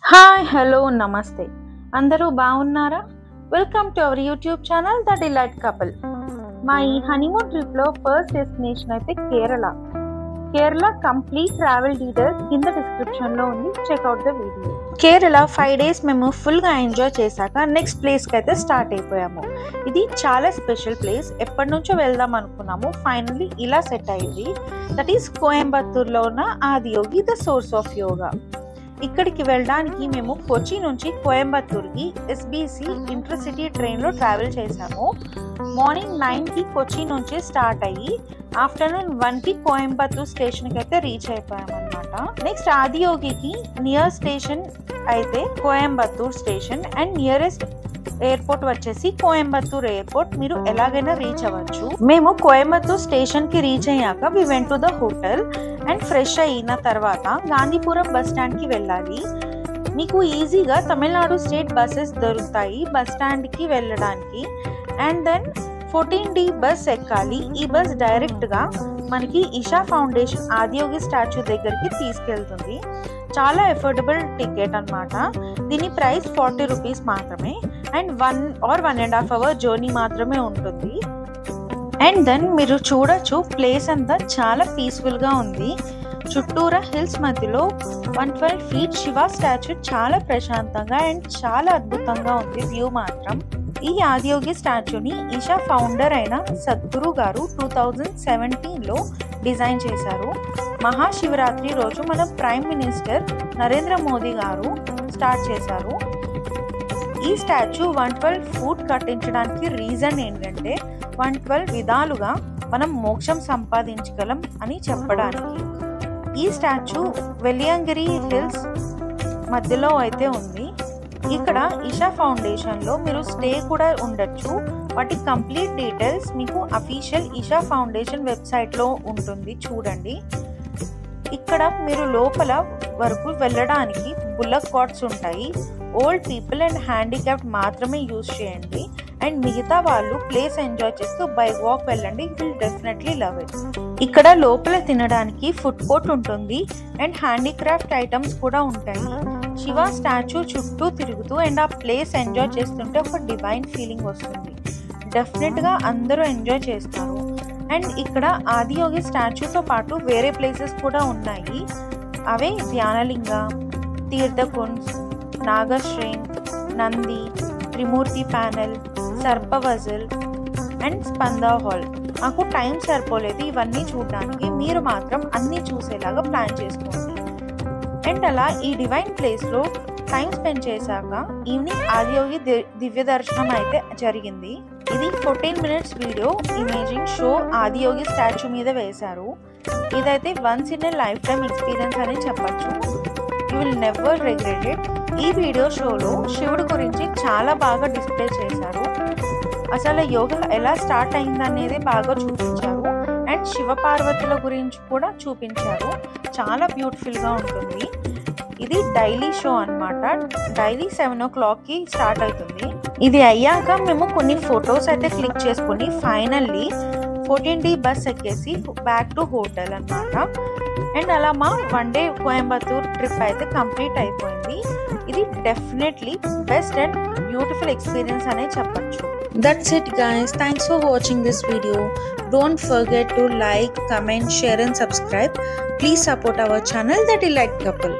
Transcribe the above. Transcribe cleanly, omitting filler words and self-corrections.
Hi hello నమస్తే అందరూ బాగున్నారా? Welcome to our YouTube channel the delight couple. మా ఈ హనీమూన్ ట్రిప్ లో ఫస్ట్ డెస్టినేషన్ అయితే కేరళ కంప్లీట్ ట్రావెల్ డీటెయిల్స్ కింద డిస్క్రిప్షన్ లో ఉంది, checkout the video. Kerala 5 days మేము ఫుల్ గా ఎంజాయ్ చేశాక నెక్స్ట్ ప్లేస్ కి అయితే స్టార్ట్ అయిపోయాము. ఇది చాలా స్పెషల్ ప్లేస్, ఎప్పటి నుంచో వెళ్దాం అనుకున్నాము, ఫైనల్లీ ఇలా సెట్ అయింది. దట్ ఈస్ కోయంబత్తూర్ లో ఉన్న Adiyogi the source of yoga. ఇక్కడికి వెళ్ళడానికి మేము కొచ్చి నుంచి కోయంబత్తూర్కి ఎస్బీసీ ఇంటర్సిటీ ట్రైన్లో ట్రావెల్ చేసాము. మార్నింగ్ 9కి కొచ్చి నుంచి స్టార్ట్ అయ్యి ఆఫ్టర్నూన్ 1కి కోయంబత్తూర్ స్టేషన్కి అయితే రీచ్ అయిపోయామన్నమాట. నెక్స్ట్ ఆదియోగికి నియర్ స్టేషన్ అయితే Coimbatore station and nearest airport వచ్చేసి కోయంబత్తూర్ ఎయిర్పోర్ట్. మీరు ఎలాగైనా రీచ్ అవ్వచ్చు. మేము కోయంబత్తూర్ స్టేషన్ కి రీచ్ అయ్యాక we went to the hotel and fresh అయిన తర్వాత గాంధీపురం బస్ స్టాండ్ కి వెళ్ళాలి. మీకు ఈజీగా తమిళనాడు స్టేట్ బస్సెస్ దొరుకుతాయి బస్ స్టాండ్ కి వెళ్ళడానికి. అండ్ దెన్ 14D బస్ ఎక్కాలి. ఈ బస్ డైరెక్ట్ గా మనకి ఇషా ఫౌండేషన్ ఆదియోగి స్టాచ్యూ దగ్గరికి తీసుకెళ్తుంది. చాలా ఎఫోర్డబుల్ టికెట్ అన్నమాట. దీని ప్రైస్ 40 రూపీస్ మాత్రమే అండ్ 1 or 1.5 hour జర్నీ మాత్రమే ఉంటుంది. అండ్ దెన్ మీరు చూడొచ్చు, ప్లేస్ అంతా చాలా పీస్ఫుల్ గా ఉంది. చుట్టూరా హిల్స్ మధ్యలో 112 feet శివ స్టాచ్యూ చాలా ప్రశాంతంగా అండ్ చాలా అద్భుతంగా ఉంది వ్యూ మాత్రం. ఈ ఆదియోగి స్టాచ్యూని ఇషా ఫౌండర్ అయిన సద్గురు గారు 2017లో డిజైన్ చేశారు. మహాశివరాత్రి రోజు మన ప్రైమ్ మినిస్టర్ నరేంద్ర మోదీ గారు స్టార్ట్ చేశారు. ఈ స్టాచ్యూ 112 feet కట్టించడానికి రీజన్ ఏంటంటే 112 విధాలుగా మనం మోక్షం సంపాదించగలం అని చెప్పడానికి. ఈ స్టాచ్యూ వెలియంగిరి హిల్స్ మధ్యలో అయితే ఉంది. ఇక్కడ ఇషా ఫౌండేషన్ లో మీరు స్టే కూడా ఉండొచ్చు. వాటి కంప్లీట్ డీటెయిల్స్ మీకు అఫీషియల్ ఇషా ఫౌండేషన్ వెబ్సైట్ లో ఉంటుంది, చూడండి. ఇక్కడ మీరు లోపల వరకు వెళ్ళడానికి బుల్లక్ కార్ట్స్ ఉంటాయి. ఓల్డ్ పీపుల్ అండ్ హ్యాండిక్యాప్డ్ మాత్రమే యూజ్ చేయండి అండ్ మిగతా వాళ్ళు ప్లేస్ ఎంజాయ్ చేస్తూ బై వాక్ వెళ్ళండి. Will definitely love it. ఇక్కడ లోపల తినడానికి ఫుడ్ కోర్ట్ ఉంటుంది అండ్ హ్యాండీక్రాఫ్ట్ ఐటమ్స్ కూడా ఉంటాయి. శివ స్టాచ్యూ చుట్టూ తిరుగుతూ అండ్ ఆ ప్లేస్ ఎంజాయ్ చేస్తుంటే ఒక డివైన్ ఫీలింగ్ వస్తుంది. డెఫినెట్ గా అందరూ ఎంజాయ్ చేస్తారు. అండ్ ఇక్కడ ఆదియోగి స్టాచ్యూతో పాటు వేరే ప్లేసెస్ కూడా ఉన్నాయి. అవే ధ్యానలింగ, తీర్థకుండ్, నాగశ్రేన్, నంది, త్రిమూర్తి ప్యానెల్, సర్పవజల్ అండ్ స్పందా హాల్. మాకు టైం సరిపోలేదు ఇవన్నీ చూడడానికి. మీరు మాత్రం అన్ని చూసేలాగా ప్లాన్ చేసుకోండి. అండ్ అలా ఈ డివైన్ ప్లేస్లో టైం స్పెండ్ చేశాక ఈవినింగ్ ఆదియోగి దివ్య దర్శనం అయితే జరిగింది. ఇది 14 minutes video imaging show Adiyogi statue మీద వేశారు. ఇదైతే once in a life time experience అని చెప్పచ్చు. You will never regret it. ఈ వీడియో షోలో శివుడు గురించి చాలా బాగా డిస్ప్లే చేశారు. అసలు యోగా ఎలా స్టార్ట్ అయిందనేది బాగా చూపించారు అండ్ శివ పార్వతుల గురించి కూడా చూపించారు. చాలా బ్యూటిఫుల్ గా ఉంటుంది. ఇది డైలీ షో అన్నమాట. డైలీ 7 o'clockకి స్టార్ట్ అవుతుంది. ఇది అయ్యాక మేము కొన్ని ఫొటోస్ అయితే క్లిక్ చేసుకుని ఫైనల్లీ 14D బస్ ఎక్కేసి బ్యాక్ టు హోటల్ అన్నమాట. అండ్ అలా మా 1 day కోయంబత్తూర్ ట్రిప్ అయితే కంప్లీట్ అయిపోయింది. ఇది definitely best and beautiful experience అనే చెప్పచ్చు. That's it guys. Thanks for watching this video. Don't forget to like, comment, share and subscribe. Please support our channel, The Delight Couple.